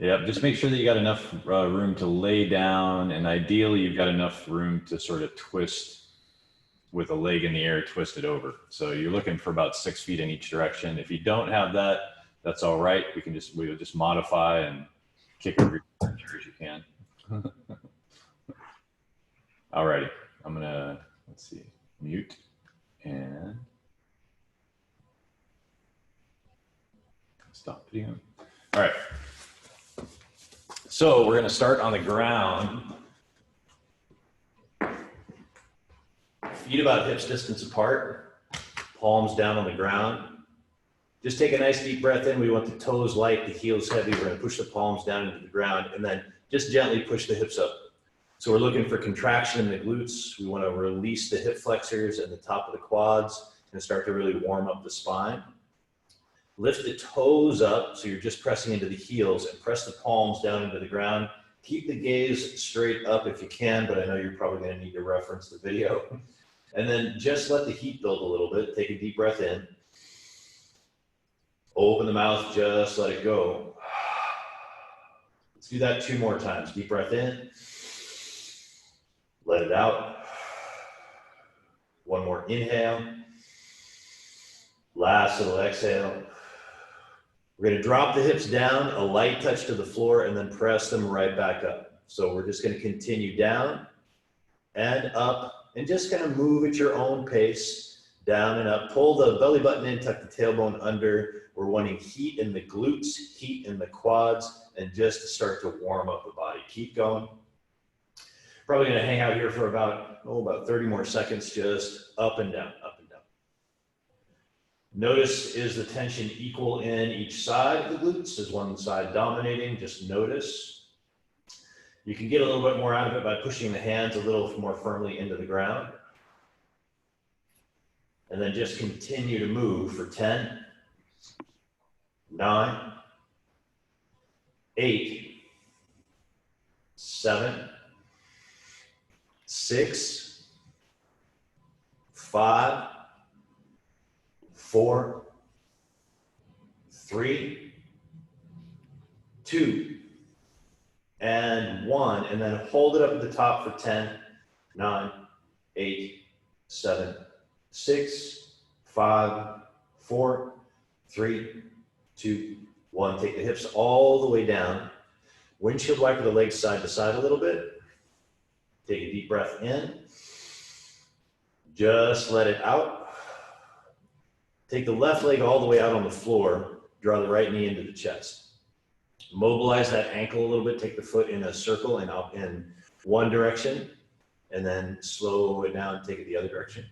Yep, just make sure that you got enough room to lay down, and ideally you've got enough room to sort of twist with a leg in the air, twist it over. So you're looking for about 6 feet in each direction. If you don't have that, that's all right. We'll just modify and kick over as as you can. Alrighty, I'm gonna, let's see, mute and stop video. All right. So we're going to start on the ground. Feet about hips distance apart, palms down on the ground. Just take a nice deep breath in. We want the toes light, the heels heavy. We're going to push the palms down into the ground and then just gently push the hips up. So we're looking for contraction in the glutes. We want to release the hip flexors and the top of the quads and start to really warm up the spine. Lift the toes up, so you're just pressing into the heels, and press the palms down into the ground. Keep the gaze straight up if you can, but I know you're probably going to need to reference the video. And then just let the heat build a little bit. Take a deep breath in. Open the mouth, just let it go. Let's do that 2 more times. Deep breath in. Let it out. 1 more inhale. Last little exhale. We're going to drop the hips down, a light touch to the floor, and then press them right back up. So we're just going to continue down and up, and just kind of move at your own pace, down and up. Pull the belly button in, tuck the tailbone under. We're wanting heat in the glutes, heat in the quads, and just to start to warm up the body. Keep going. Probably going to hang out here for about 30 more seconds, just up and down, up and down. Notice, is the tension equal in each side of the glutes? Is one side dominating? Just notice. You can get a little bit more out of it by pushing the hands a little more firmly into the ground. And then just continue to move for 10, 9, 8, 7, 6, 5, 4, 3, 2, and 1, and then hold it up at the top for 10, 9, 8, 7, 6, 5, 4, 3, 2, 1. Take the hips all the way down. Windshield wiper the legs side to side a little bit. Take a deep breath in. Just let it out. Take the left leg all the way out on the floor. Draw the right knee into the chest. Mobilize that ankle a little bit. Take the foot in a circle and up in one direction, and then slow it down and take it the other direction.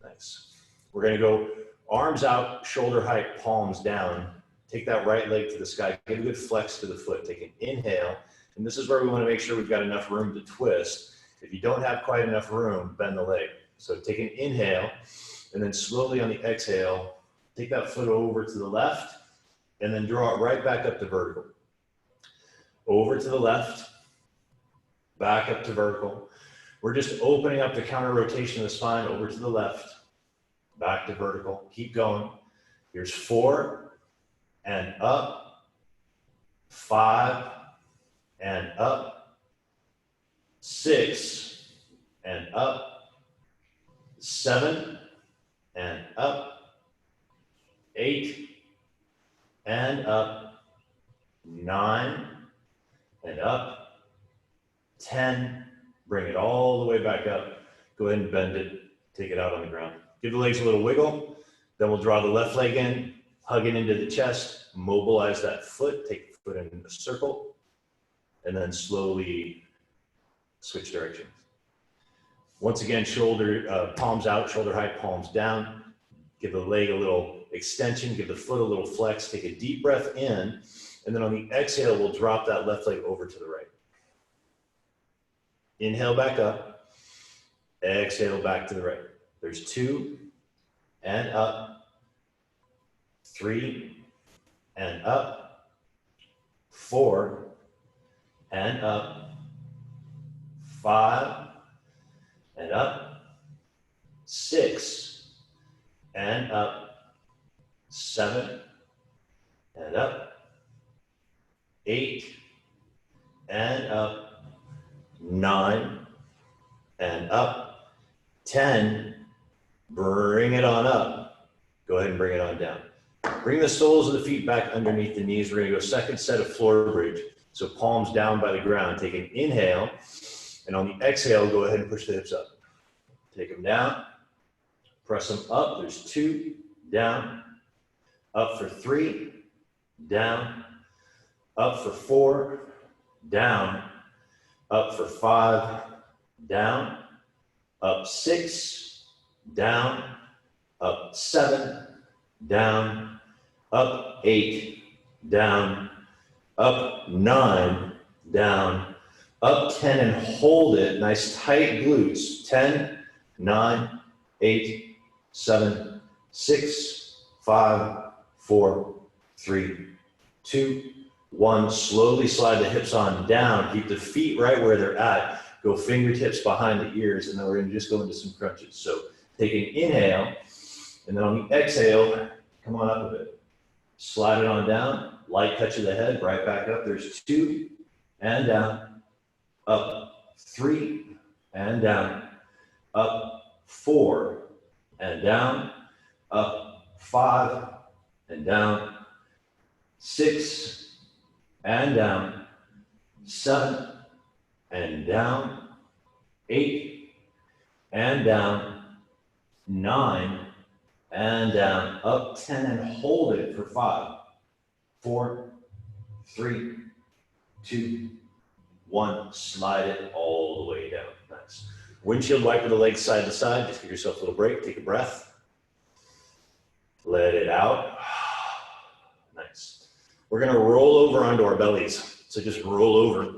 Nice. We're going to go arms out, shoulder height, palms down. Take that right leg to the sky. Get a good flex to the foot. Take an inhale. And this is where we want to make sure we've got enough room to twist. If you don't have quite enough room, bend the leg. So take an inhale, and then slowly on the exhale, take that foot over to the left, and then draw it right back up to vertical. Over to the left, back up to vertical. We're just opening up the counter rotation of the spine over to the left, back to vertical. Keep going. Here's 4, and up, 5, and up, 6, and up, 7, and up, 8, and up, 9, and up, 10, bring it all the way back up. Go ahead and bend it, take it out on the ground. Give the legs a little wiggle, then we'll draw the left leg in, hug it into the chest, mobilize that foot, take the foot in a circle, and then slowly switch directions. Once again, palms out, shoulder height, palms down. Give the leg a little extension, give the foot a little flex, take a deep breath in, and then on the exhale, we'll drop that left leg over to the right. Inhale back up, exhale back to the right. There's 2, and up, 3, and up, 4, and up, 5, and up, 6, and up, 7, and up, 8, and up, 9, and up, 10, bring it on up. Go ahead and bring it on down. Bring the soles of the feet back underneath the knees. We're gonna go second set of floor bridge. So palms down by the ground. Take an inhale, and on the exhale, go ahead and push the hips up. Take them down, press them up. There's 2, down, up for 3, down, up for 4, down, up for 5, down, up 6, down, up 7, down, up 8, down, up 9, down, up 10, and hold it. Nice tight glutes. 10, 9, 8, 7, 6, 5, 4, 3, 2, 1. Slowly slide the hips on down. Keep the feet right where they're at. Go fingertips behind the ears, and then we're gonna just go into some crunches. So take an inhale, and then on the exhale, come on up a bit. Slide it on down, light touch of the head, right back up. There's 2, and down, up 3, and down, up 4, and down, up 5, and down, 6, and down, 7, and down, 8, and down, 9, and down, up 10, and hold it for 5, 4, 3, 2, 1. Slide it all the way down. Nice. Windshield wiper the legs side to side. Just give yourself a little break. Take a breath. Let it out. Nice. We're going to roll over onto our bellies. So just roll over.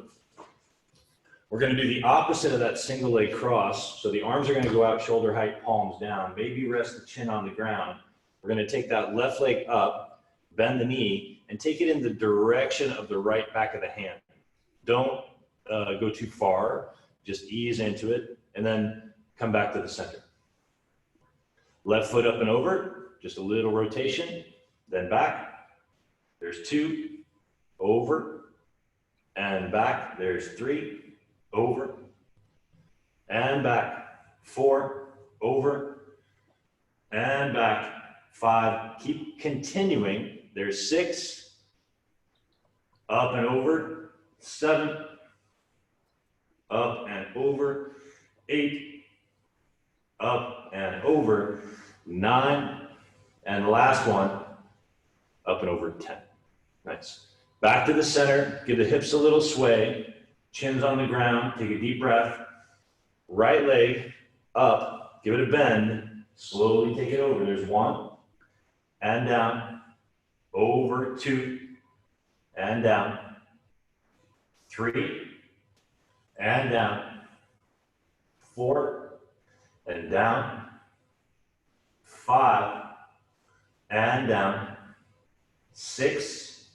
We're going to do the opposite of that single leg cross. So the arms are going to go out shoulder height, palms down. Maybe rest the chin on the ground. We're going to take that left leg up, bend the knee, and take it in the direction of the right back of the hand. Don't go too far. Just ease into it, and then come back to the center. Left foot up and over, just a little rotation, then back. There's 2, over, and back. There's 3, over, and back. 4, over, and back. 5, keep continuing. There's 6, up and over. 7, up and over. 8, up and over. 9, and the last one, up and over. 10. Nice. Back to the center. Give the hips a little sway. Chin's on the ground. Take a deep breath. Right leg up. Give it a bend. Slowly take it over. There's 1, and down. Over. 2, and down. 3, and down. 4, and down. 5, and down. 6,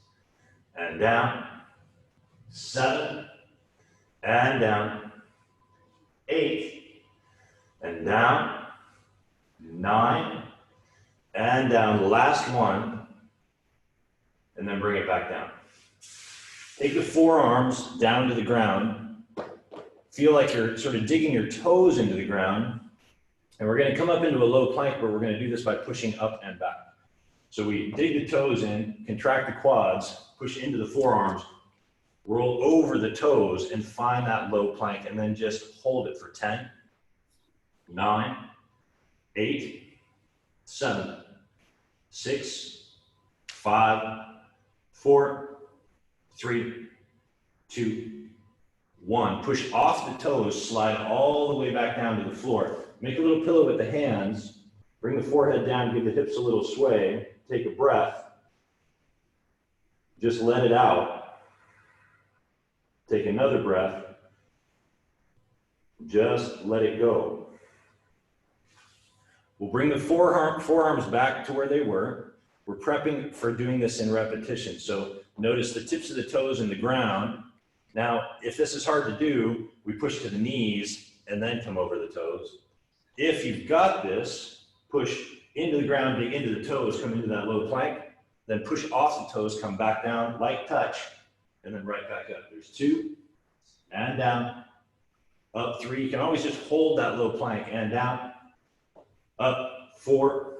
and down. 7, and down. 8, and down. 9, and down. The last one, and then bring it back down. Take the forearms down to the ground. Feel like you're sort of digging your toes into the ground. And we're going to come up into a low plank, but we're going to do this by pushing up and back. So we dig the toes in, contract the quads, push into the forearms, roll over the toes, and find that low plank, and then just hold it for 10, 9, 8, 7, 6, 5, 4, 3, 2, 1. Push off the toes, slide all the way back down to the floor. Make a little pillow with the hands. Bring the forehead down, give the hips a little sway. Take a breath. Just let it out. Take another breath. Just let it go. We'll bring the forearms back to where they were. We're prepping for doing this in repetition. So notice the tips of the toes in the ground. Now, if this is hard to do, we push to the knees and then come over the toes. If you've got this, push into the ground, dig into the toes, come into that low plank, then push off the toes, come back down, light touch, and then right back up. There's 2, and down, up 3. You can always just hold that low plank and down, up 4,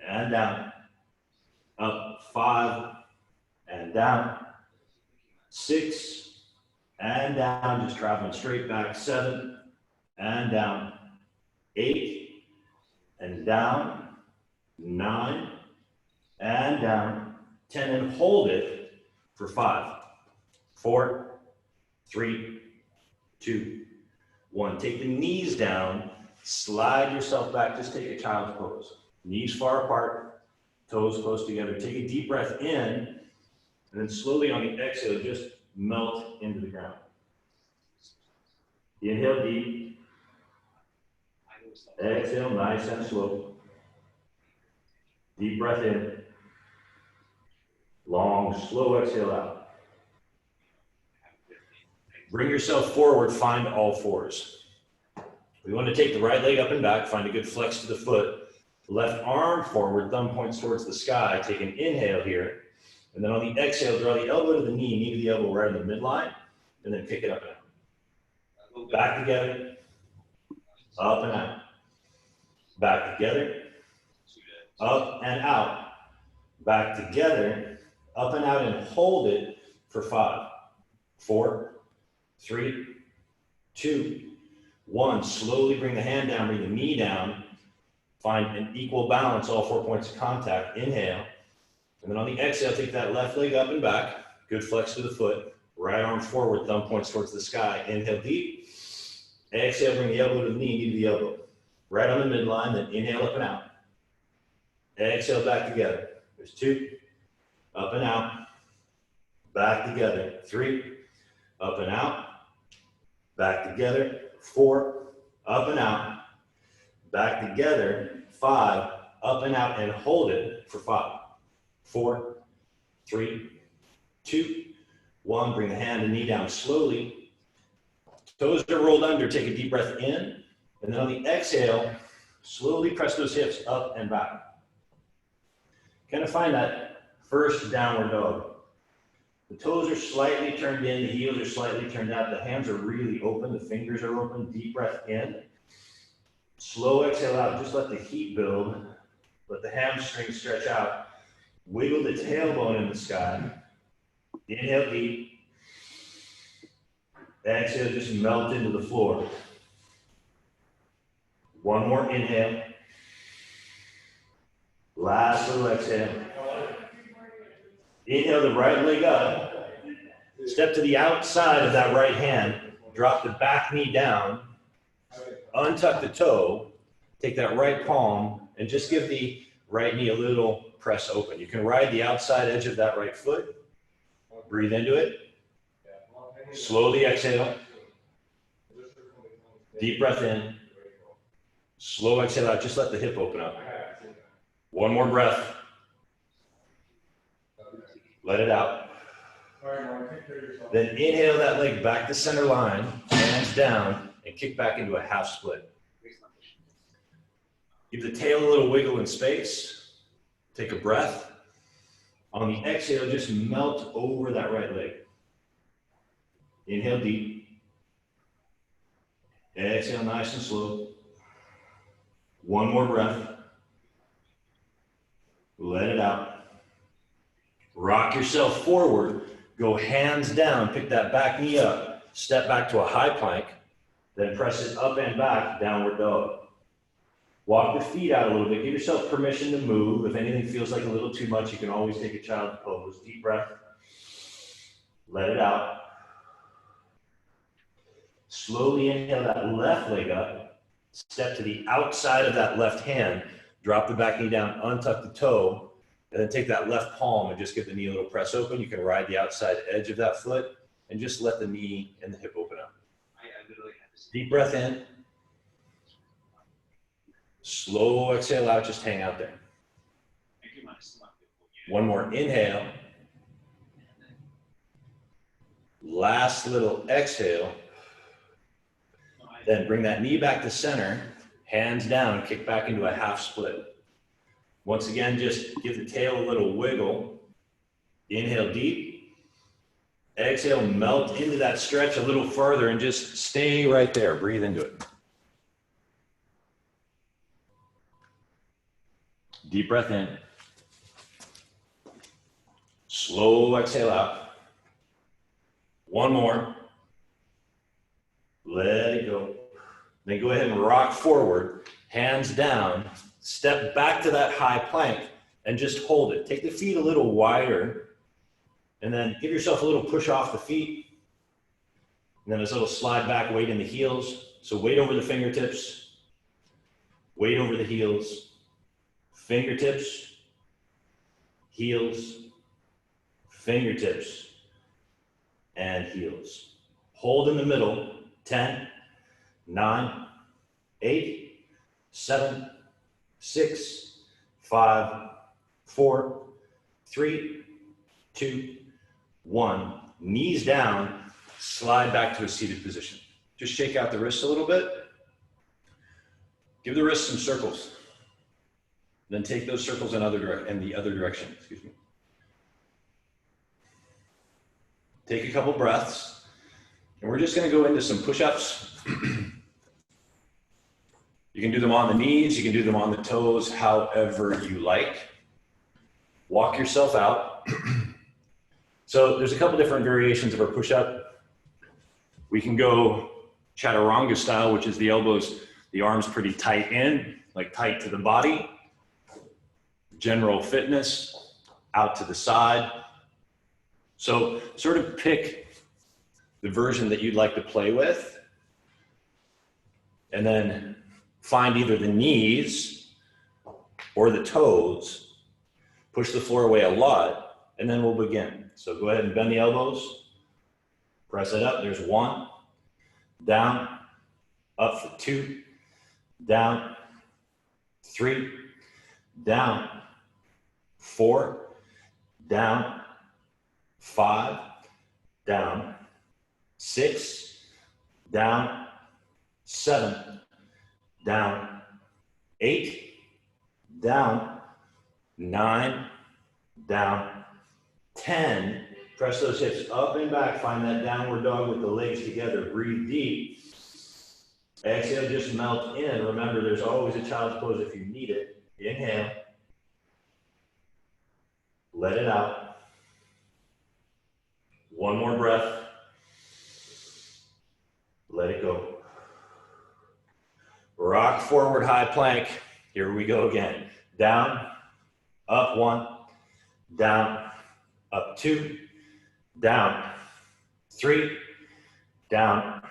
and down, up 5, and down, 6, and down, just traveling straight back, 7, and down, 8, and down, 9, and down, 10, and hold it for 5, 4, 3, 2, 1. Take the knees down, slide yourself back, just take a child's pose. Knees far apart, toes close together. Take a deep breath in, and then slowly on the exhale, just melt into the ground. Inhale deep. Exhale nice and slow. Deep breath in. Long, slow exhale out. Bring yourself forward, find all fours. We want to take the right leg up and back, find a good flex to the foot. Left arm forward, thumb points towards the sky. Take an inhale here. And then on the exhale, draw the elbow to the knee to the elbow right in the midline, and then pick it up and out. Back together, up and out. Back together, up and out. Back together, up and out, and hold it for 5, 4, 3, 2, 1. Slowly bring the hand down, bring the knee down. Find an equal balance, all 4 points of contact. Inhale. And then on the exhale, take that left leg up and back. Good flex to the foot. Right arm forward, thumb points towards the sky. Inhale deep. Exhale, bring the elbow to the knee to the elbow. Right on the midline, then inhale up and out. Exhale back together. There's 2. Up and out. Back together. 3. Up and out. Back together. 4. Up and out. Back together. 5. Up and out, and hold it for 5, 4, 3, 2, 1. Bring the hand and knee down slowly. Toes are rolled under. Take a deep breath in. And then on the exhale, slowly press those hips up and back. Kind of find that first downward dog. The toes are slightly turned in. The heels are slightly turned out. The hands are really open. The fingers are open. Deep breath in. Slow exhale out. Just let the heat build. Let the hamstrings stretch out. Wiggle the tailbone in the sky. Inhale deep. Exhale, just melt into the floor. 1 more inhale. Last little exhale. Inhale the right leg up. Step to the outside of that right hand. Drop the back knee down. Untuck the toe. Take that right palm and just give the right knee a little press open. You can ride the outside edge of that right foot. Breathe into it. Slowly exhale. Deep breath in. Slow exhale out. Just let the hip open up. 1 more breath. Let it out. Then inhale that leg back to center line, hands down, and kick back into a half split. Give the tail a little wiggle in space. Take a breath. On the exhale, just melt over that right leg. Inhale deep. Exhale nice and slow. 1 more breath. Let it out. Rock yourself forward. Go hands down. Pick that back knee up. Step back to a high plank. Then press it up and back, downward dog. Walk the feet out a little bit. Give yourself permission to move. If anything feels like a little too much, you can always take a child's pose. Deep breath. Let it out. Slowly inhale that left leg up. Step to the outside of that left hand. Drop the back knee down, untuck the toe, and then take that left palm and just give the knee a little press open. You can ride the outside edge of that foot and just let the knee and the hip open up. Deep breath in. Slow exhale out, just hang out there. 1 more inhale. Last little exhale. Then bring that knee back to center, hands down, kick back into a half split. Once again, just give the tail a little wiggle. Inhale deep. Exhale, melt into that stretch a little further and just stay right there. Breathe into it. Deep breath in. Slow exhale out. One more. Let it go. Then go ahead and rock forward, hands down, step back to that high plank and just hold it. Take the feet a little wider and then give yourself a little push off the feet. And then a little slide back, weight in the heels. So weight over the fingertips, weight over the heels, fingertips, heels, fingertips, and heels. Hold in the middle, 10, 9, 8, 7, 6, 5, 4, 3, 2, 1. Knees down, slide back to a seated position. Just shake out the wrists a little bit. Give the wrists some circles. Then take those circles in the other direction. Excuse me. Take a couple breaths, and we're just going to go into some push-ups. You can do them on the knees, you can do them on the toes, however you like. Walk yourself out. So there's a couple different variations of our push-up. We can go chaturanga style, which is the elbows, the arms pretty tight in, like tight to the body. General fitness, out to the side. So sort of pick the version that you'd like to play with, and then find either the knees or the toes, push the floor away a lot, and then we'll begin. So go ahead and bend the elbows, press it up. There's 1, down, up for 2, down, 3, down, 4, down, 5, down, 6, down, 7, down, 8, down, 9, down, 10. Press those hips up and back. Find that downward dog with the legs together. Breathe deep. Exhale, just melt in. Remember, there's always a child's pose if you need it. Inhale. Let it out. One more breath. Let it go. Rock forward, high plank. Here we go again. Down, up 1, down, up 2, down, 3, down,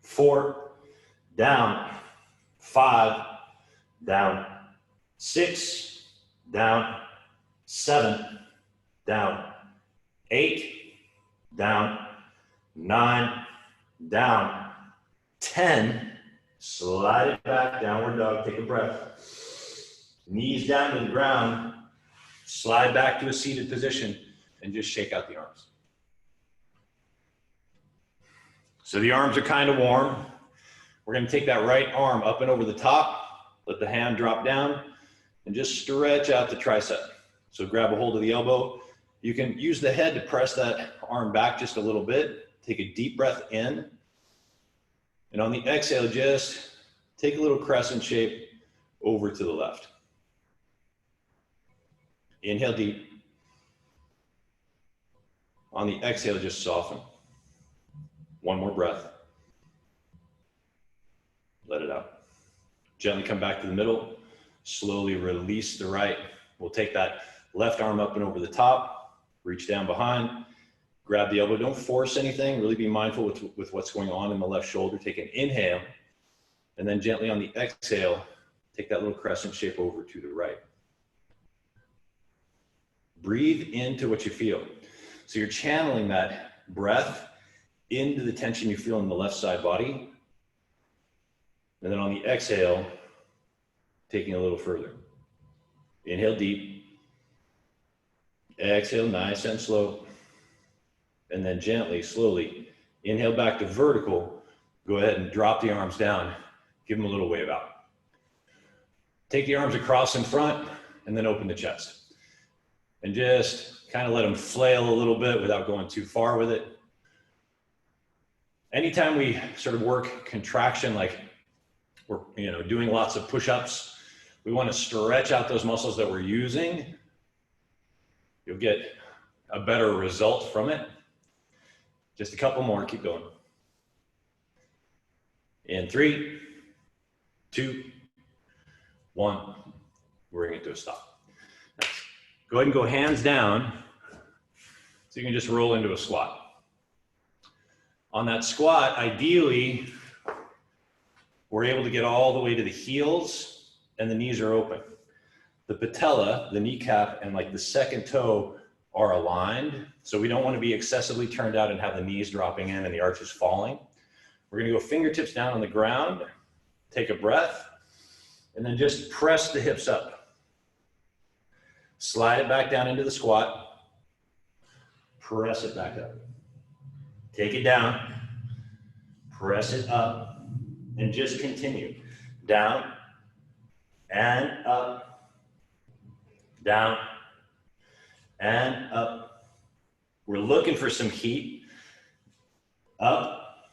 4, down, 5, down, 6, down, 7, down, 8, down, 9, down, 10. Slide it back, downward dog, take a breath. Knees down to the ground, slide back to a seated position, and just shake out the arms. So the arms are kind of warm. We're going to take that right arm up and over the top, let the hand drop down, and just stretch out the tricep. So grab a hold of the elbow. You can use the head to press that arm back just a little bit. Take a deep breath in. And on the exhale, just take a little crescent shape over to the left. Inhale deep. On the exhale, just soften. One more breath. Let it out. Gently come back to the middle. Slowly release the right. We'll take that left arm up and over the top. Reach down behind. Grab the elbow. Don't force anything. Really be mindful with what's going on in the left shoulder. Take an inhale. And then gently on the exhale, take that little crescent shape over to the right. Breathe into what you feel. So you're channeling that breath into the tension you feel in the left side body. And then on the exhale, taking a little further. Inhale deep. Exhale nice and slow. And then gently, slowly, inhale back to vertical. Go ahead and drop the arms down. Give them a little wave out. Take the arms across in front and then open the chest. And just kind of let them flail a little bit without going too far with it. anytime we sort of work contraction, like we're doing lots of push-ups, we want to stretch out those muscles that we're using. You'll get a better result from it. Just a couple more, keep going. In 3, 2, 1, bring it to a stop. Nice. Go ahead and go hands down so you can just roll into a squat. On that squat, ideally, we're able to get all the way to the heels and the knees are open. The patella, the kneecap, and like the second toe are aligned. So we don't want to be excessively turned out and have the knees dropping in and the arches falling. We're going to go fingertips down on the ground, take a breath, and then just press the hips up. Slide it back down into the squat. Press it back up. Take it down, press it up, and just continue. Down and up, down and up. We're looking for some heat. Up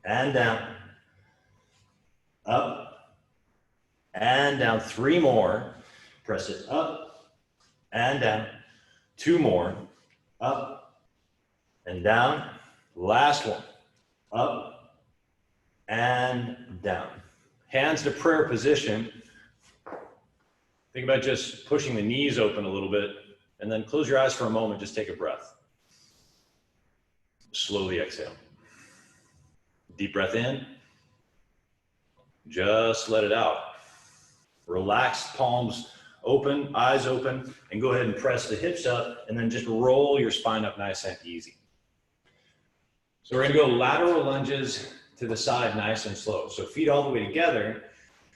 and down, up and down. 3 more. Press it up and down. 2 more. Up and down. Last one. Up and down. Hands to prayer position. Think about just pushing the knees open a little bit and then close your eyes for a moment. Just take a breath. Slowly exhale. Deep breath in. Just let it out. Relaxed palms open, eyes open, and go ahead and press the hips up and then just roll your spine up nice and easy. So we're gonna go lateral lunges to the side nice and slow. So feet all the way together,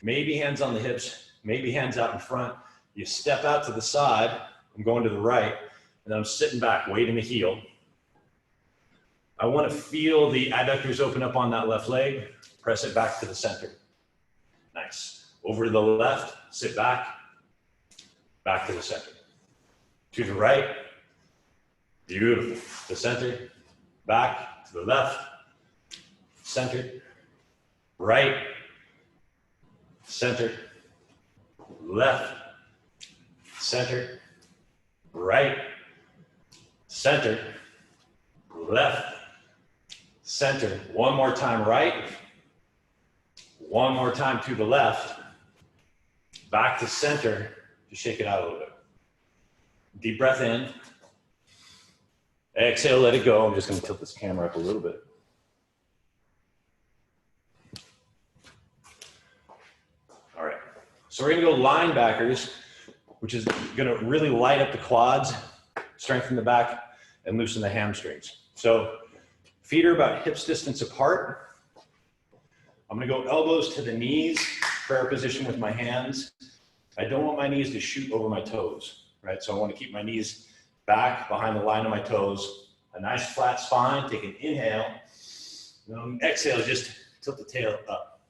maybe hands on the hips, maybe hands out in front. You step out to the side, I'm going to the right, and then I'm sitting back, waiting to heel. I want to feel the adductors open up on that left leg, press it back to the center. Nice. Over to the left, sit back, back to the center. To the right, beautiful. The center, back to the left, center, right, center, left, center, right, center, left, center. One more time right, one more time to the left, back to center. Just shake it out a little bit. Deep breath in. Exhale, let it go. I'm just going to tilt this camera up a little bit. All right. So we're going to go linebackers, which is going to really light up the quads, strengthen the back, and loosen the hamstrings. So feet are about hips distance apart. I'm going to go elbows to the knees, prayer position with my hands. I don't want my knees to shoot over my toes, right? So I want to keep my knees back behind the line of my toes. A nice flat spine. Take an inhale. Then exhale, just tilt the tail up.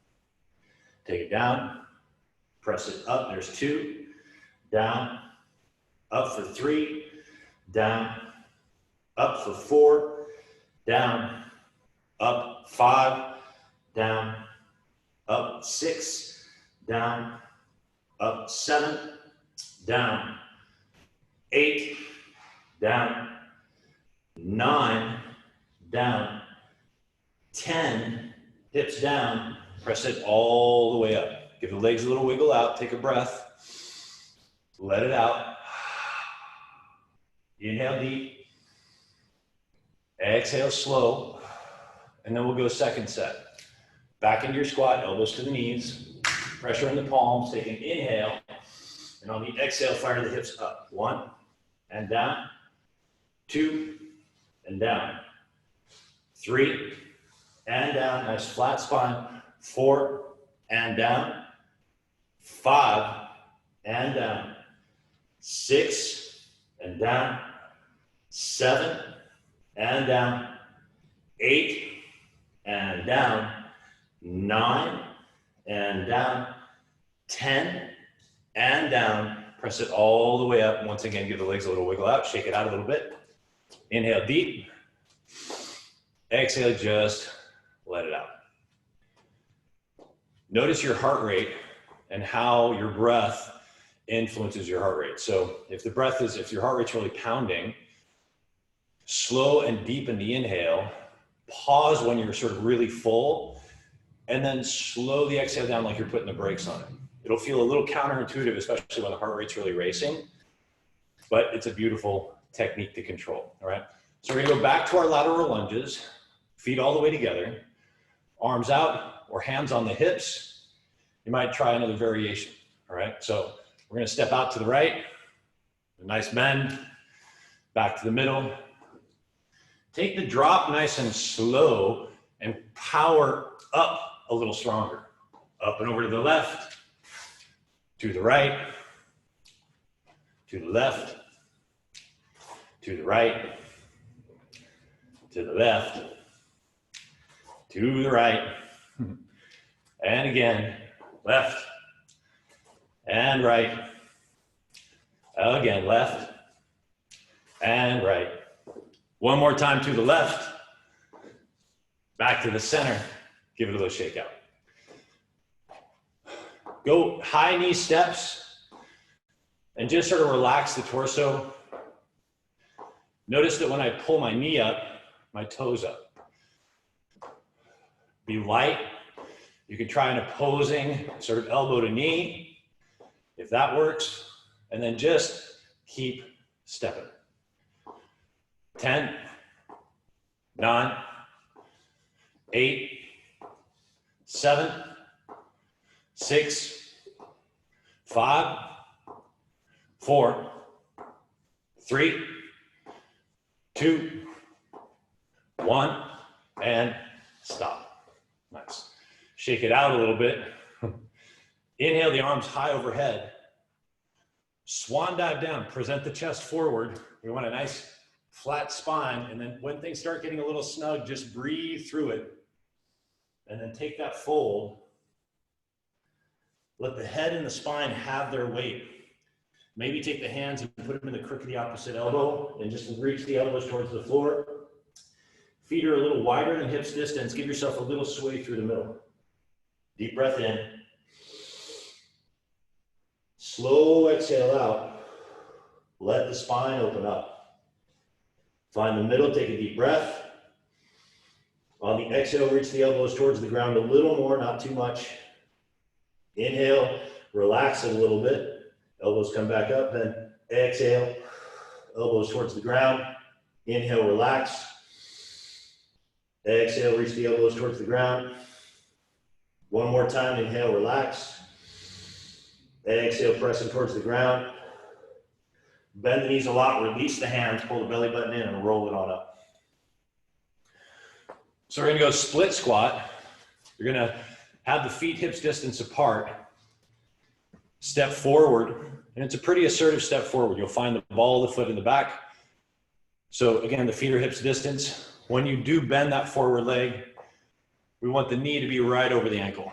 Take it down. Press it up. There's 2. Down. Up for 3. Down. Up for 4. Down. Up 5. Down. Up 6. Down. Up 7. Down. 8. Down. 9. Down. 10. Hips down. Press it all the way up. Give the legs a little wiggle out. Take a breath. Let it out. Inhale deep. Exhale slow. And then we'll go second set. Back into your squat, elbows to the knees. Pressure in the palms. Take an inhale. And on the exhale, fire the hips up. 1 and down. 2 and down. 3 and down. Nice flat spine. 4 and down. 5 and down. 6 and down. 7 and down. 8 and down. 9 and down. 10 and down. Press it all the way up. Once again, give the legs a little wiggle out. Shake it out a little bit. Inhale deep. Exhale, just let it out. Notice your heart rate and how your breath influences your heart rate. So if your heart rate's really pounding, slow and deepen the inhale, pause when you're sort of really full, and then slow the exhale down like you're putting the brakes on it. It'll feel a little counterintuitive, especially when the heart rate's really racing, but it's a beautiful technique to control, all right? So we're gonna go back to our lateral lunges, feet all the way together, arms out or hands on the hips. You might try another variation, all right? So we're gonna step out to the right, a nice bend, back to the middle. Take the drop nice and slow and power up a little stronger. Up and over to the left, to the right, to the left, to the right, to the left, to the right, and again, left and right, again, left and right. One more time to the left, back to the center, give it a little shake out. Go high knee steps and just sort of relax the torso. Notice that when I pull my knee up, my toes up. Be light. You can try an opposing sort of elbow to knee, if that works, and then just keep stepping. 10, 9, 8, 7, 6, 5, 4, 3, 2, 1, and stop. Nice. Shake it out a little bit. Inhale the arms high overhead. Swan dive down, present the chest forward. We want a nice flat spine, and then when things start getting a little snug, just breathe through it. And then take that fold. Let the head and the spine have their weight. Maybe take the hands and put them in the crook of the opposite elbow and just reach the elbows towards the floor. Feet are a little wider than hips distance. Give yourself a little sway through the middle. Deep breath in. Slow exhale out. Let the spine open up. Find the middle, take a deep breath. On the exhale, reach the elbows towards the ground a little more, not too much. Inhale, relax it a little bit. Elbows come back up, then exhale, elbows towards the ground. Inhale, relax. Exhale, reach the elbows towards the ground. One more time, inhale, relax. Exhale, pressing towards the ground. Bend the knees a lot, release the hands, pull the belly button in and roll it on up. So we're gonna go split squat. You're gonna have the feet hips distance apart. Step forward, and it's a pretty assertive step forward. You'll find the ball of the foot in the back. So again, the feet are hips distance. When you do bend that forward leg, we want the knee to be right over the ankle,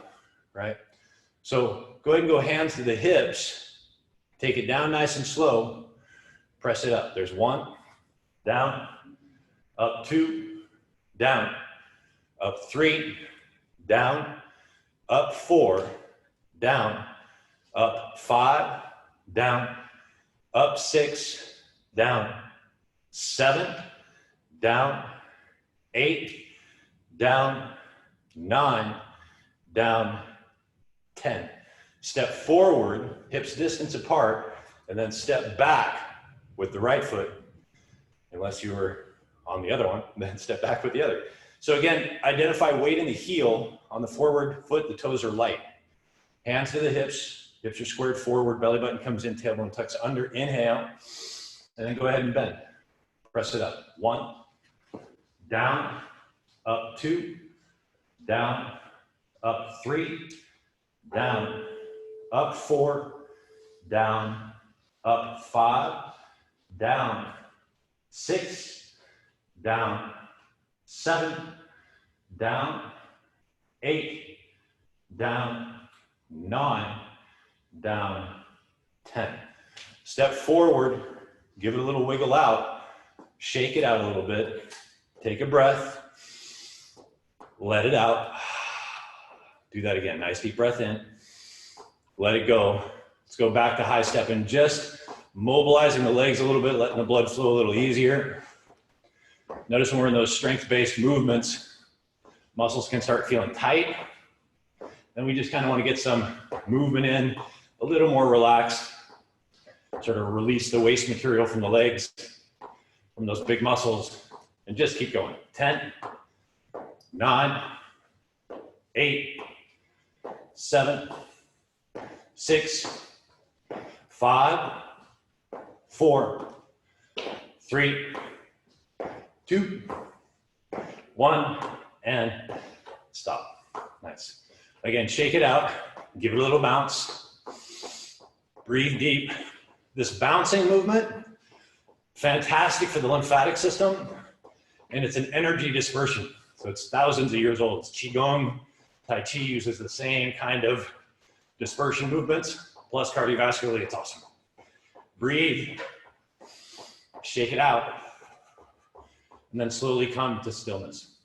right? So go ahead and go hands to the hips. Take it down nice and slow. Press it up. There's 1, down, up 2, down, up 3, down, up 4, down, up 5, down, up 6, down, 7, down, 8, down, 9, down, 10. Step forward, hips distance apart, and then step back with the right foot, unless you were on the other one, then step back with the other. So again, identify weight in the heel. On the forward foot, the toes are light. Hands to the hips, hips are squared forward, belly button comes in, tailbone tucks under, inhale, and then go ahead and bend. Press it up. 1, down, up 2, down, up 3, down, up 4, down, up 5, down, 6, down, 7, down, 8, down, 9, down, 10. Step forward, give it a little wiggle out, shake it out a little bit, take a breath. Let it out. Do that again. Nice deep breath in. Let it go. Let's go back to high step and just mobilizing the legs a little bit, letting the blood flow a little easier. Notice when we're in those strength-based movements, muscles can start feeling tight. Then we just kind of want to get some movement in, a little more relaxed, sort of release the waste material from the legs, from those big muscles, and just keep going. 10, 9, 8, 7, 6, 5, 4, 3, 2, 1, and stop. Nice. Again, shake it out, give it a little bounce. Breathe deep. This bouncing movement, fantastic for the lymphatic system, and it's an energy dispersion. So it's thousands of years old. It's Qigong. Tai Chi uses the same kind of dispersion movements, plus cardiovascularly, it's awesome. Breathe, shake it out, and then slowly come to stillness.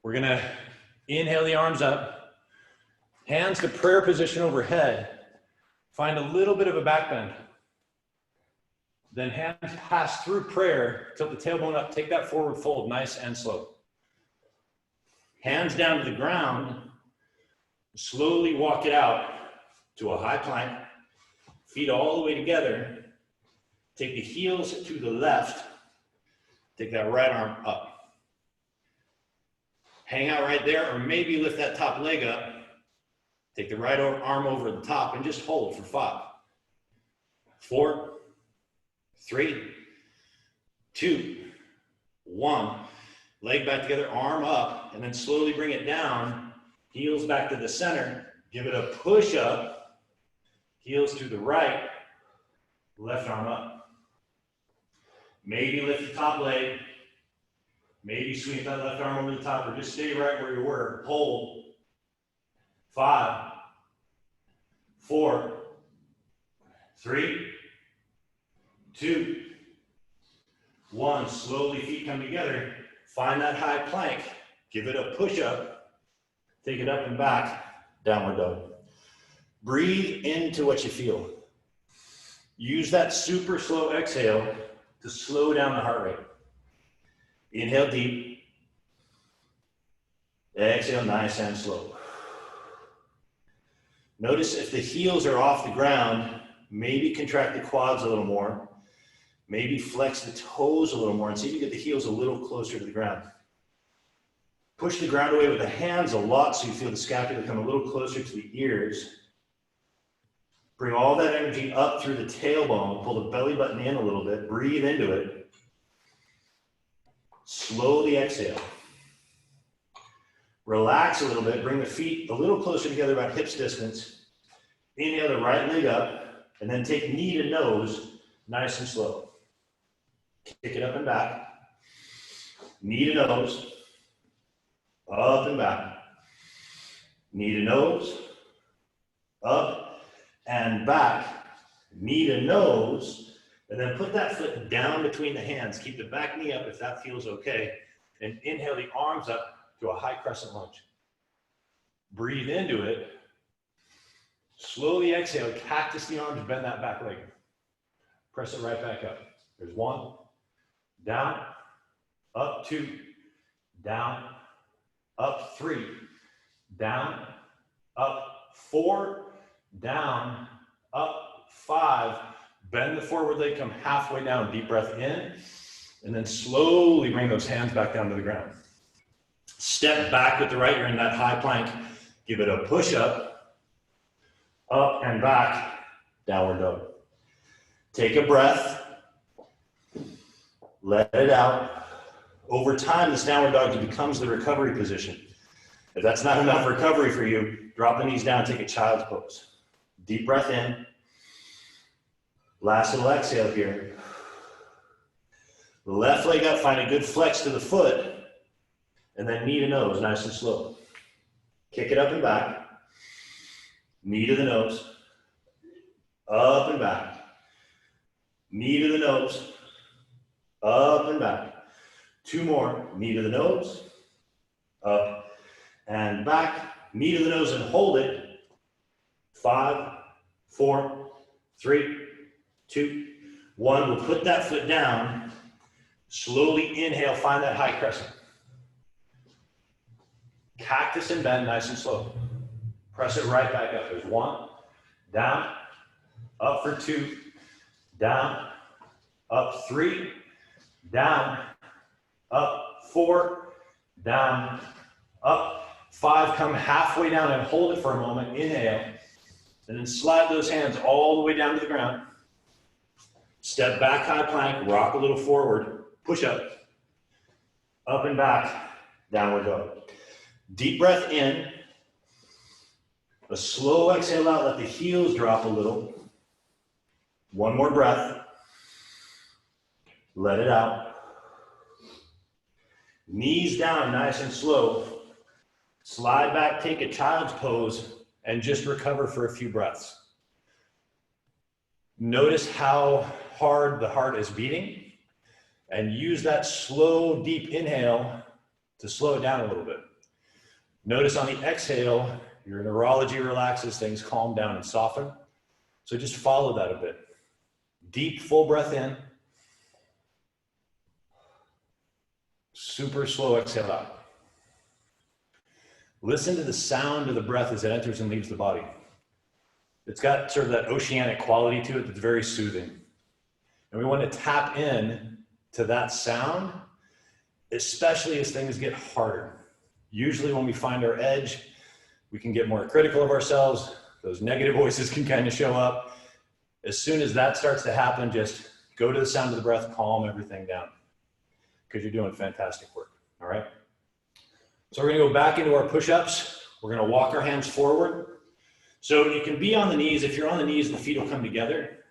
We're gonna inhale the arms up, hands to prayer position overhead. Find a little bit of a back bend. Then hands pass through prayer, tilt the tailbone up, take that forward fold, nice and slow. Hands down to the ground, slowly walk it out to a high plank, feet all the way together. Take the heels to the left, take that right arm up. Hang out right there, or maybe lift that top leg up. Take the right arm over the top and just hold for 5, 4, 3, 2, 1. Leg back together, arm up, and then slowly bring it down. Heels back to the center. Give it a push up. Heels to the right. Left arm up. Maybe lift the top leg. Maybe sweep that left arm over the top, or just stay right where you were. Hold. 5, 4, 3, 2, 1. Slowly feet come together. Find that high plank. Give it a push up. Take it up and back. Downward dog. Breathe into what you feel. Use that super slow exhale to slow down the heart rate. Inhale deep. Exhale nice and slow. Notice if the heels are off the ground, maybe contract the quads a little more. Maybe flex the toes a little more and see if you get the heels a little closer to the ground. Push the ground away with the hands a lot so you feel the scapula come a little closer to the ears. Bring all that energy up through the tailbone. Pull the belly button in a little bit. Breathe into it. Slowly exhale. Relax a little bit. Bring the feet a little closer together, about hips distance. Inhale the right leg up, and then take knee to nose, nice and slow. Kick it up and back. Knee to nose. Up and back. Knee to nose. Up and back. Knee to nose. And then put that foot down between the hands. Keep the back knee up if that feels okay. And inhale the arms up to a high crescent lunge. Breathe into it. Slowly exhale, cactus the arms, bend that back leg. Press it right back up. There's 1, down, up 2, down, up 3, down, up 4, down, up 5. Bend the forward leg, come halfway down, deep breath in, and then slowly bring those hands back down to the ground. Step back with the right, you're in that high plank. Give it a push up and back, downward dog. Take a breath, let it out. Over time, this downward dog becomes the recovery position. If that's not enough recovery for you, drop the knees down, take a child's pose. Deep breath in. Last little exhale here. Left leg up, find a good flex to the foot, and then knee to nose, nice and slow. Kick it up and back. Knee to the nose. Up and back. Knee to the nose. Up and back. 2 more. Knee to the nose. up, and back, knee to the nose and hold it. 5, 4, 3, 2, 1. We'll put that foot down. Slowly inhale, find that high crescent. Cactus and bend, nice and slow. Press it right back up. There's 1, down, up for 2, down, up 3, down, up 4, down, up 5. Come halfway down and hold it for a moment. Inhale, and then slide those hands all the way down to the ground. Step back, high plank, rock a little forward, push up and back, downward dog. Deep breath in, a slow exhale out, let the heels drop a little. 1 more breath, let it out. Knees down, nice and slow. Slide back, take a child's pose, and just recover for a few breaths. Notice how hard the heart is beating, and use that slow, deep inhale to slow it down a little bit. Notice on the exhale, your neurology relaxes, things calm down and soften. So just follow that a bit. Deep, full breath in. Super slow exhale out. Listen to the sound of the breath as it enters and leaves the body. It's got sort of that oceanic quality to it that's very soothing. And we want to tap in to that sound, especially as things get harder. Usually when we find our edge, we can get more critical of ourselves. Those negative voices can kind of show up. As soon as that starts to happen, just go to the sound of the breath, calm everything down, because you're doing fantastic work, all right? So we're gonna go back into our push-ups. We're gonna walk our hands forward. So you can be on the knees. If you're on the knees, the feet will come together.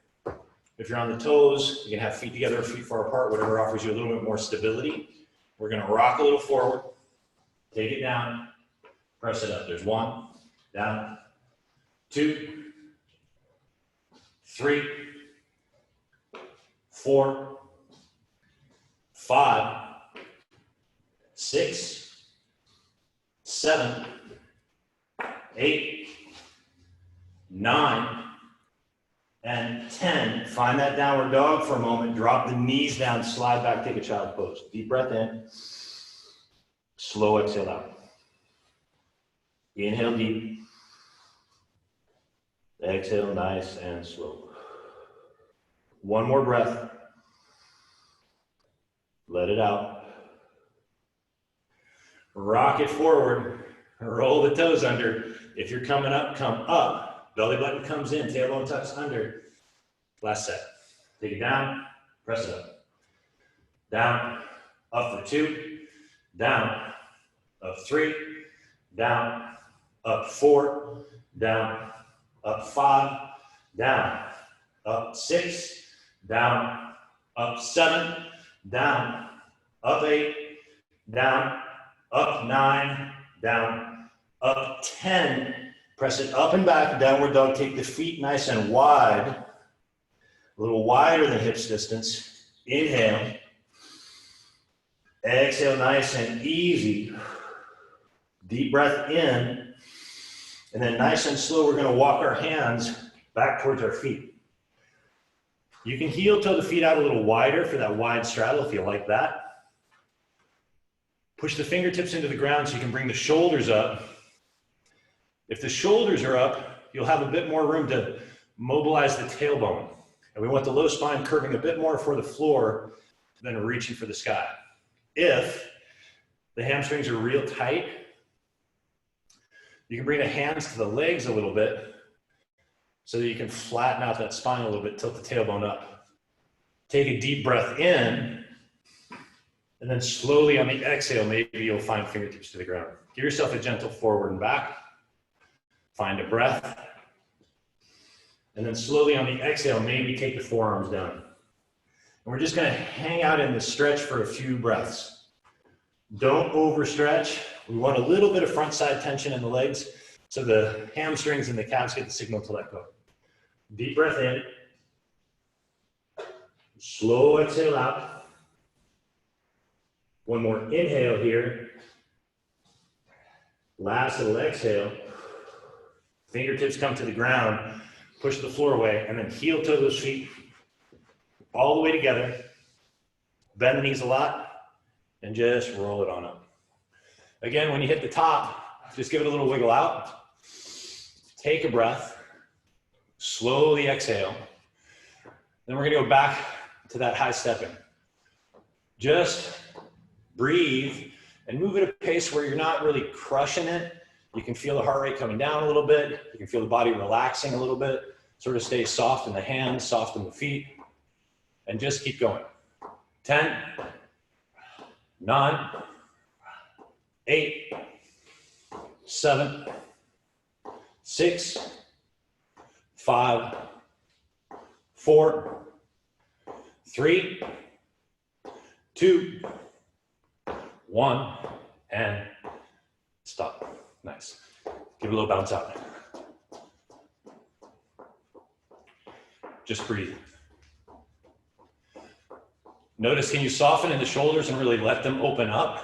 If you're on the toes, you can have feet together or feet far apart, whatever offers you a little bit more stability. We're gonna rock a little forward, take it down, press it up. There's 1, down, 2, 3, 4, 5, 6, 7, 8, 9, and 10. Find that downward dog for a moment. Drop the knees down, slide back, take a child's pose. Deep breath in, slow exhale out. Inhale deep. Exhale nice and slow. 1 more breath. Let it out. Rock it forward. Roll the toes under. If you're coming up, come up. Belly button comes in, tailbone tucks under. Last set. Take it down, press it up. Down, up for 2, down, up 3, down, up 4, down, up 5, down, up 6, down, up 7, down, up 8, down, up 9, down, up 10. Press it up and back, downward dog. Take the feet nice and wide, a little wider than hips distance. Inhale. Exhale, nice and easy. Deep breath in. And then nice and slow, we're gonna walk our hands back towards our feet. You can heel toe the feet out a little wider for that wide straddle if you like that. Push the fingertips into the ground so you can bring the shoulders up. If the shoulders are up, you'll have a bit more room to mobilize the tailbone. And we want the low spine curving a bit more for the floor than reaching for the sky. If the hamstrings are real tight, you can bring the hands to the legs a little bit so that you can flatten out that spine a little bit, tilt the tailbone up. Take a deep breath in, and then slowly on the exhale, maybe you'll find fingertips to the ground. Give yourself a gentle forward and back. Find a breath. And then slowly on the exhale, maybe take the forearms down. And we're just gonna hang out in the stretch for a few breaths. Don't overstretch. We want a little bit of front side tension in the legs so the hamstrings and the calves get the signal to let go. Deep breath in. Slow exhale out. 1 more inhale here. Last little exhale. Fingertips come to the ground, push the floor away, and then heel toe those feet all the way together. Bend the knees a lot, and just roll it on up. Again, when you hit the top, just give it a little wiggle out. Take a breath. Slowly exhale. Then we're gonna go back to that high stepping. Just breathe and move at a pace where you're not really crushing it. You can feel the heart rate coming down a little bit. You can feel the body relaxing a little bit. Sort of stay soft in the hands, soft in the feet, and just keep going. 10, 9, 8, 7, 6, 5, 4, 3, 2, 1, and stop. Nice. Give it a little bounce out. Just breathe. Notice, can you soften in the shoulders and really let them open up?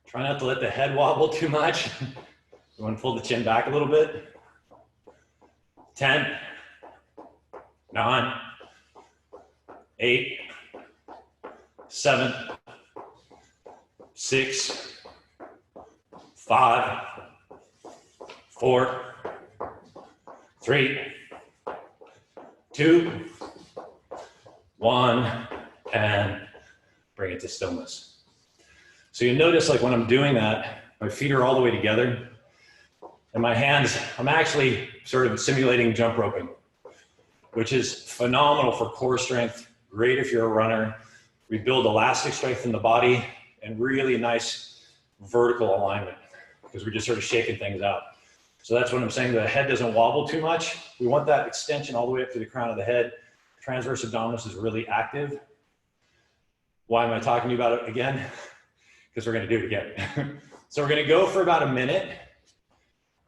Try not to let the head wobble too much. You want to pull the chin back a little bit. 10, 9, 8, 7, 6, 5, 4, 3, 2, 1, and bring it to stillness. So you notice, like when I'm doing that, my feet are all the way together, and my hands, I'm actually sort of simulating jump roping, which is phenomenal for core strength, great if you're a runner. We build elastic strength in the body and really nice vertical alignment because we're just sort of shaking things out. So that's what I'm saying, the head doesn't wobble too much. We want that extension all the way up to the crown of the head. Transverse abdominis is really active. Why am I talking to you about it again? Because we're gonna do it again. So we're gonna go for about a minute,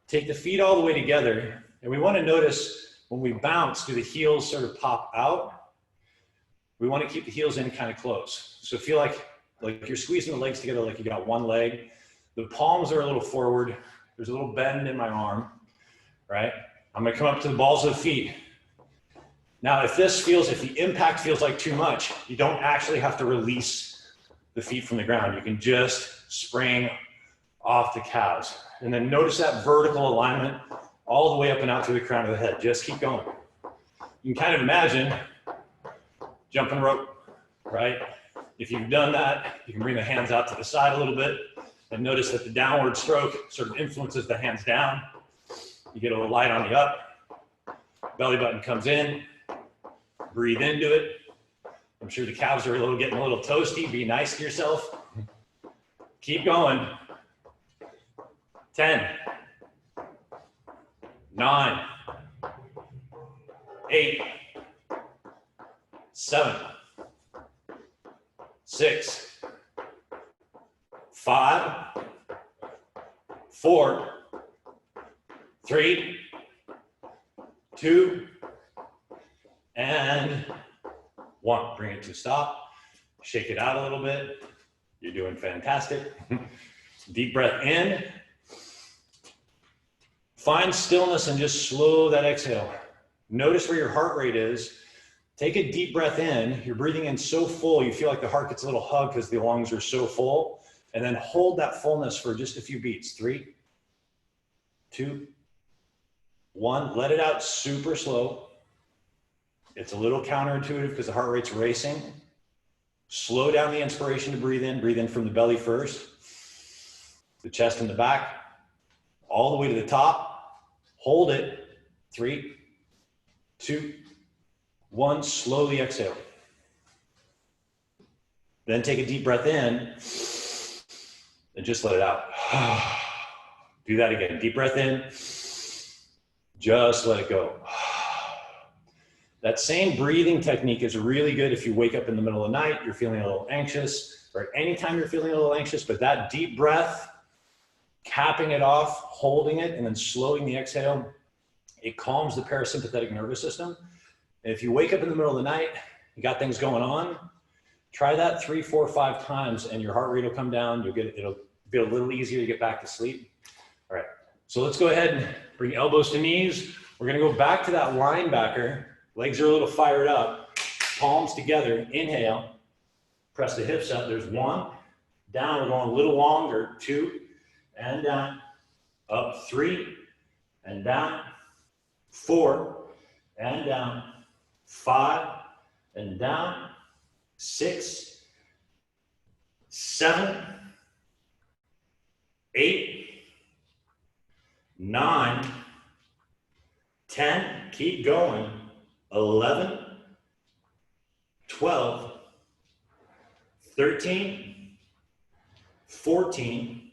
take the feet all the way together, and we wanna notice when we bounce, do the heels sort of pop out? We wanna keep the heels in kind of close. So feel like you're squeezing the legs together like you got one leg. The palms are a little forward. There's a little bend in my arm, right? I'm gonna come up to the balls of the feet. Now, if the impact feels like too much, you don't actually have to release the feet from the ground. You can just spring off the calves. And then notice that vertical alignment all the way up and out to the crown of the head. Just keep going. You can kind of imagine jumping rope, right? If you've done that, you can bring the hands out to the side a little bit and notice that the downward stroke sort of influences the hands down. You get a little light on the up, belly button comes in, breathe into it. I'm sure the calves are getting a little toasty. Be nice to yourself. Keep going. 10, 9, 8, 7, 6, 5, 4, 3, 2, and 1. Bring it to a stop. Shake it out a little bit. You're doing fantastic. Deep breath in. Find stillness and just slow that exhale. Notice where your heart rate is. Take a deep breath in. You're breathing in so full, you feel like the heart gets a little hug because the lungs are so full. And then hold that fullness for just a few beats. 3, 2, 1. Let it out super slow. It's a little counterintuitive because the heart rate's racing. Slow down the inspiration to breathe in from the belly first, the chest and the back, all the way to the top. Hold it. 3, 2, 1. Slowly exhale. Then take a deep breath in and just let it out. Do that again. Deep breath in. Just let it go. That same breathing technique is really good if you wake up in the middle of the night, you're feeling a little anxious, or anytime you're feeling a little anxious, but that deep breath, capping it off, holding it, and then slowing the exhale, it calms the parasympathetic nervous system. And if you wake up in the middle of the night, you got things going on, Try that 3, 4, 5 times and your heart rate will come down. It'll be a little easier to get back to sleep. All right, so let's go ahead and bring elbows to knees. We're gonna go back to that linebacker. Legs are a little fired up. Palms together, inhale. Press the hips up, there's 1. Down, we're going a little longer. 2, and down. Up, 3, and down. 4, and down. 5, and down. 6, 7, 8, 9, 10, keep going. 11, 12, 13, 14,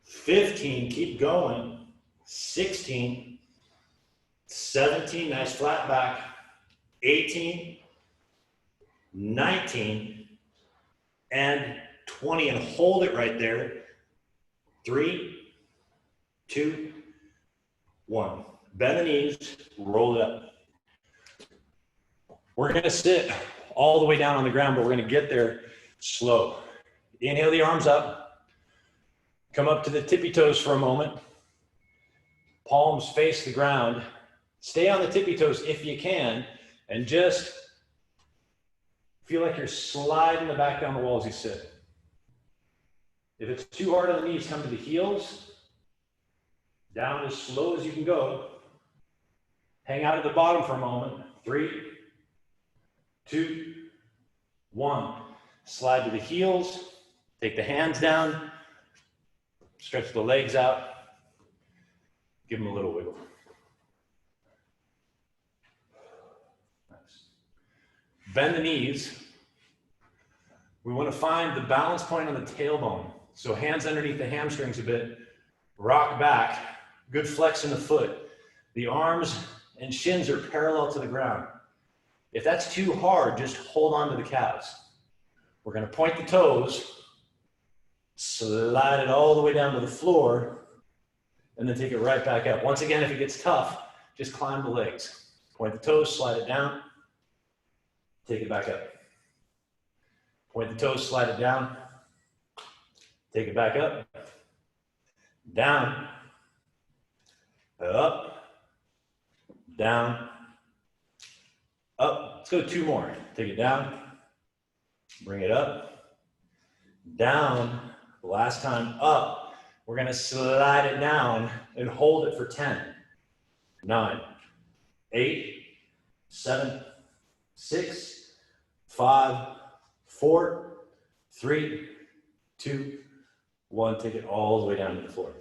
15, keep going. 16, 17, nice flat back. 18, 19, and 20, and hold it right there. 3, 2, 1. Bend the knees, roll it up. We're gonna sit all the way down on the ground, but we're gonna get there slow. Inhale the arms up. Come up to the tippy toes for a moment. Palms face the ground. Stay on the tippy toes if you can, and just feel like you're sliding the back down the wall as you sit. If it's too hard on the knees, come to the heels. Down as slow as you can go. Hang out at the bottom for a moment. 3, 2, 1. Slide to the heels. Take the hands down. Stretch the legs out. Give them a little wiggle. Nice. Bend the knees. We want to find the balance point on the tailbone. So hands underneath the hamstrings a bit. Rock back. Good flex in the foot. The arms and shins are parallel to the ground. If that's too hard, just hold on to the calves. We're going to point the toes, slide it all the way down to the floor, and then take it right back up. Once again, if it gets tough, just climb the legs. Point the toes, slide it down, take it back up. Point the toes, slide it down, take it back up, down, up, down, up. Let's go 2 more. Take it down, bring it up, down. Last time, up. We're gonna slide it down and hold it for 10, 9, 8, 7, 6, 5, 4, 3, 2, 1. Take it all the way down to the floor.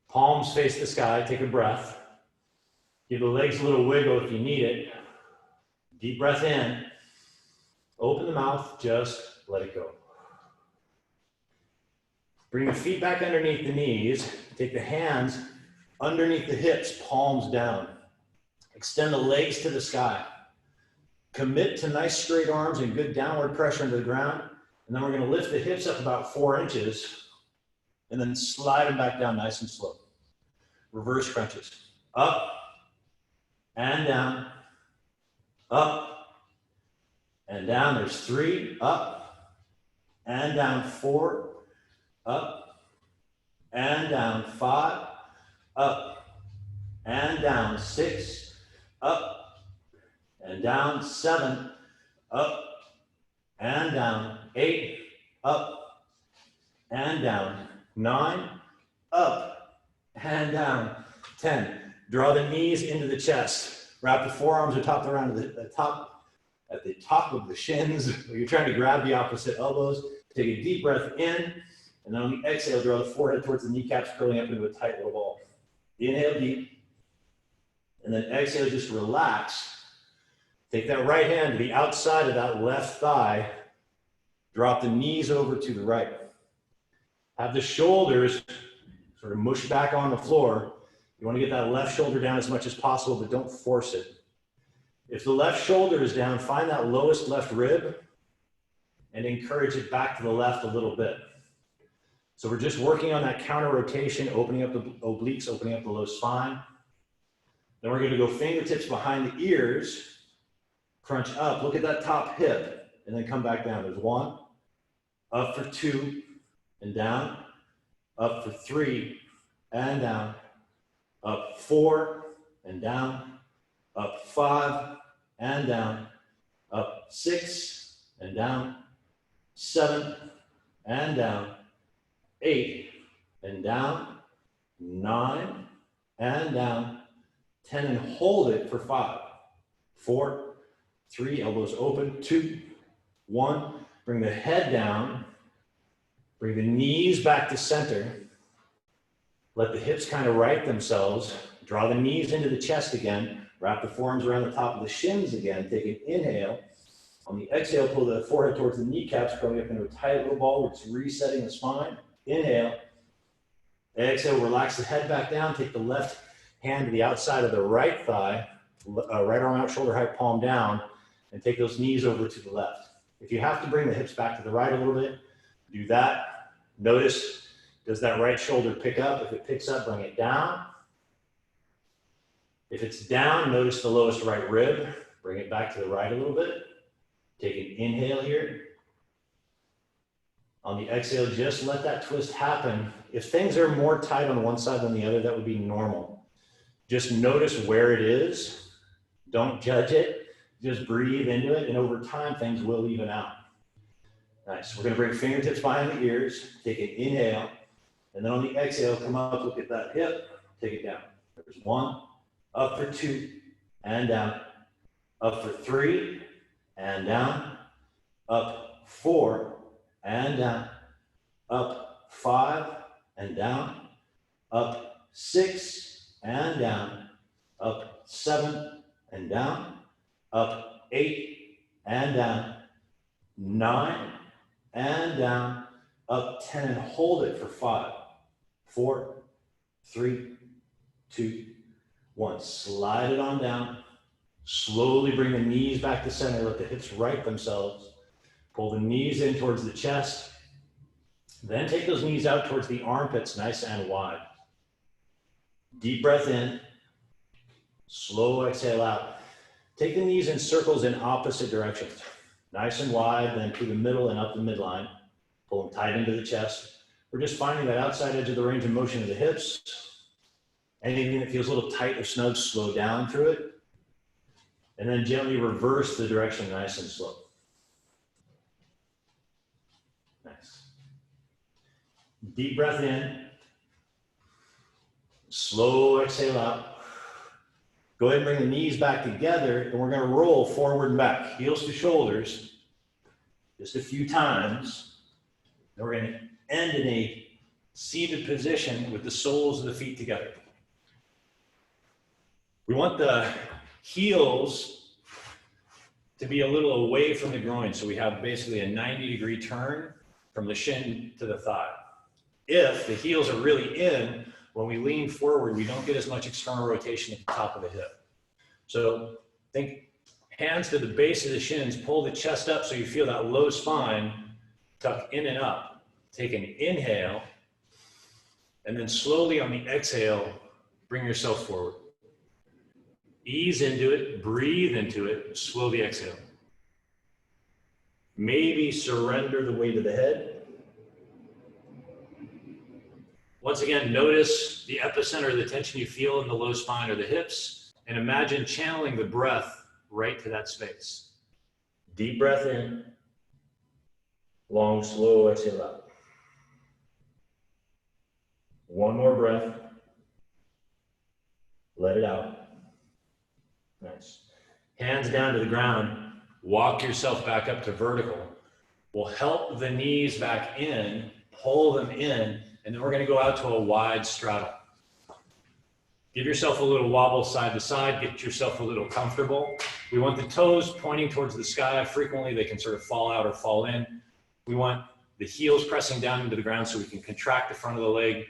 Palms face the sky, take a breath. Give the legs a little wiggle if you need it. Deep breath in. Open the mouth, just let it go. Bring the feet back underneath the knees. Take the hands underneath the hips, palms down. Extend the legs to the sky. Commit to nice straight arms and good downward pressure into the ground. And then we're going to lift the hips up about 4 inches and then slide them back down nice and slow. Reverse crunches. Up and down. Up and down. There's 3. Up and down. 4. Up and down. 5. Up and down. 6. Up and down. 7. Up and down. 8. Up and down. 9. Up and down. 10. Draw the knees into the chest. Wrap the forearms atop around at the top of the shins. You're trying to grab the opposite elbows. Take a deep breath in, and then on the exhale, draw the forehead towards the kneecaps, curling up into a tight little ball. Inhale deep, and then exhale, just relax. Take that right hand to the outside of that left thigh. Drop the knees over to the right. Have the shoulders sort of mush back on the floor. You want to get that left shoulder down as much as possible, but don't force it. If the left shoulder is down, find that lowest left rib and encourage it back to the left a little bit. So we're just working on that counter rotation, opening up the obliques, opening up the low spine. Then we're going to go fingertips behind the ears, crunch up. Look at that top hip. and then come back down. There's 1, up for 2, and down, up for 3, and down, up 4, and down, up 5, and down, up 6, and down, 7, and down, 8, and down, 9, and down, 10, and hold it for 5, 4, 3, elbows open, 2, 1, bring the head down, bring the knees back to center, let the hips kind of right themselves, draw the knees into the chest again, wrap the forearms around the top of the shins again, take an inhale. On the exhale, pull the forehead towards the kneecaps, curling up into a tight little ball where it's resetting the spine. Inhale. Exhale, relax the head back down, take the left hand to the outside of the right thigh, right arm out, shoulder height, palm down, and take those knees over to the left. If you have to bring the hips back to the right a little bit, do that. Notice, does that right shoulder pick up? If it picks up, bring it down. If it's down, notice the lowest right rib. Bring it back to the right a little bit. Take an inhale here. On the exhale, just let that twist happen. If things are more tight on one side than the other, that would be normal. Just notice where it is. Don't judge it. Just breathe into it, and over time, things will even out. Nice. We're going to bring fingertips behind the ears. Take an inhale. And then on the exhale, come up, look at that hip. Take it down. There's 1, up for 2, and down. Up for 3, and down. Up 4, and down. Up 5, and down. Up 6, and down. Up 7, and down. Up 8, and down. 9, and down. Up 10, and hold it for 5, 4, 3, 2, 1. Slide it on down. Slowly bring the knees back to center. Let the hips right themselves. Pull the knees in towards the chest. Then take those knees out towards the armpits, nice and wide. Deep breath in. Slow exhale out. Take the knees in circles in opposite directions. Nice and wide, then to the middle and up the midline. Pull them tight into the chest. We're just finding that outside edge of the range of motion of the hips. Anything that feels a little tight or snug, slow down through it. And then gently reverse the direction, nice and slow. Nice. Deep breath in. Slow exhale out. Go ahead and bring the knees back together, and we're going to roll forward and back, heels to shoulders, just a few times. And we're going to end in a seated position with the soles of the feet together. We want the heels to be a little away from the groin, so we have basically a 90-degree turn from the shin to the thigh. If the heels are really in, when we lean forward, we don't get as much external rotation at the top of the hip. So think hands to the base of the shins, pull the chest up so you feel that low spine, tuck in and up. Take an inhale, and then slowly on the exhale, bring yourself forward. Ease into it, breathe into it, slowly exhale. Maybe surrender the weight of the head. Once again, notice the epicenter of the tension you feel in the low spine or the hips, and imagine channeling the breath right to that space. Deep breath in, long, slow exhale out. One more breath. Let it out. Nice. Hands down to the ground. Walk yourself back up to vertical. We'll help the knees back in, pull them in, and then we're going to go out to a wide straddle. Give yourself a little wobble side to side. Get yourself a little comfortable. We want the toes pointing towards the sky. Frequently, they can sort of fall out or fall in. We want the heels pressing down into the ground so we can contract the front of the leg,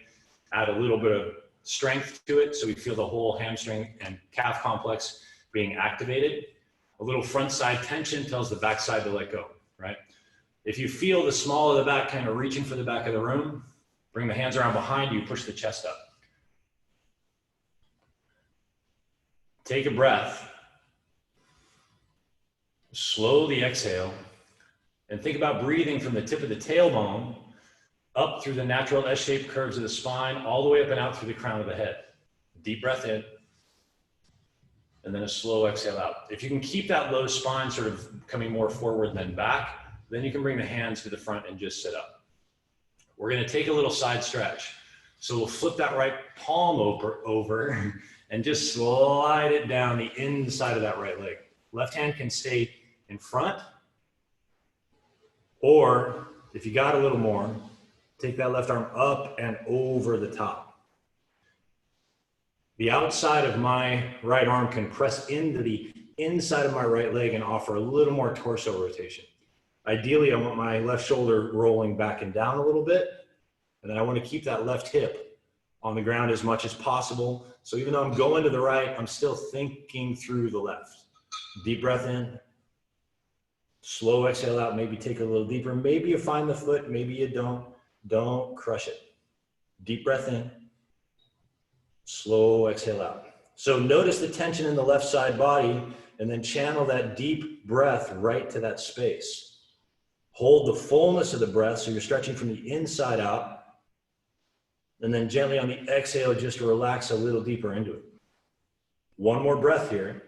add a little bit of strength to it so we feel the whole hamstring and calf complex being activated. A little front side tension tells the back side to let go, right? If you feel the small of the back kind of reaching for the back of the room, bring the hands around behind you, push the chest up. Take a breath. Slowly exhale. And think about breathing from the tip of the tailbone up through the natural S-shaped curves of the spine, all the way up and out through the crown of the head. Deep breath in, and then a slow exhale out. If you can keep that low spine sort of coming more forward than back, then you can bring the hands to the front and just sit up. We're gonna take a little side stretch. So we'll flip that right palm over and just slide it down the inside of that right leg. Left hand can stay in front, or if you got a little more, take that left arm up and over the top. The outside of my right arm can press into the inside of my right leg and offer a little more torso rotation. Ideally, I want my left shoulder rolling back and down a little bit, and then I want to keep that left hip on the ground as much as possible. So even though I'm going to the right, I'm still thinking through the left. Deep breath in, slow exhale out, maybe take it a little deeper. Maybe you find the foot, maybe you don't. Don't crush it. Deep breath in, slow exhale out. So notice the tension in the left side body and then channel that deep breath right to that space. Hold the fullness of the breath so you're stretching from the inside out. And then gently on the exhale, just relax a little deeper into it. One more breath here.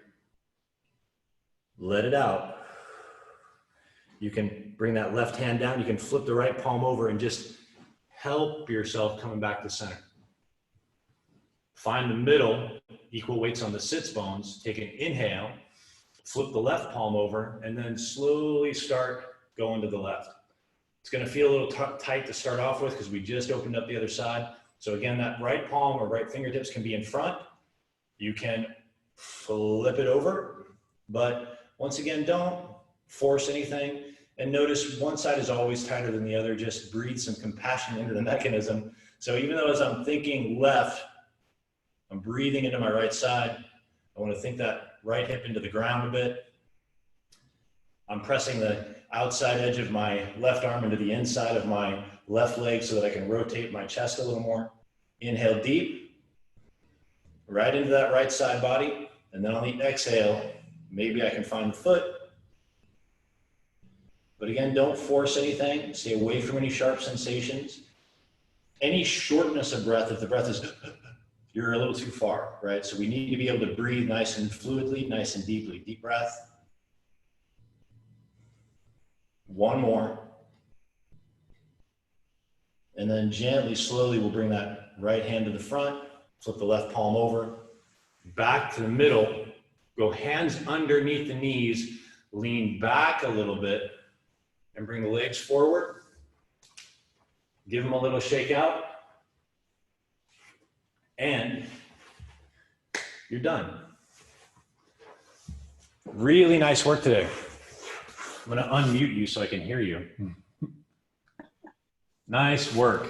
Let it out. You can bring that left hand down. You can flip the right palm over and just help yourself coming back to center. Find the middle, equal weights on the sits bones. Take an inhale, flip the left palm over, and then slowly start going to the left. It's going to feel a little tight to start off with because we just opened up the other side. So again, that right palm or right fingertips can be in front. You can flip it over, but once again, don't force anything. And notice one side is always tighter than the other. Just breathe some compassion into the mechanism. So even though as I'm thinking left, I'm breathing into my right side. I want to think that right hip into the ground a bit. I'm pressing the outside edge of my left arm into the inside of my left leg so that I can rotate my chest a little more. Inhale deep, right into that right side body. And then on the exhale, maybe I can find the foot. But again, don't force anything. Stay away from any sharp sensations. Any shortness of breath, if the breath is, you're a little too far, right? So we need to be able to breathe nice and fluidly, nice and deeply. Deep breath. One more. And then gently, slowly, we'll bring that right hand to the front, flip the left palm over, back to the middle, go hands underneath the knees, lean back a little bit, and bring the legs forward. Give them a little shake out. And you're done. Really nice work today. I'm going to unmute you so I can hear you. Nice work.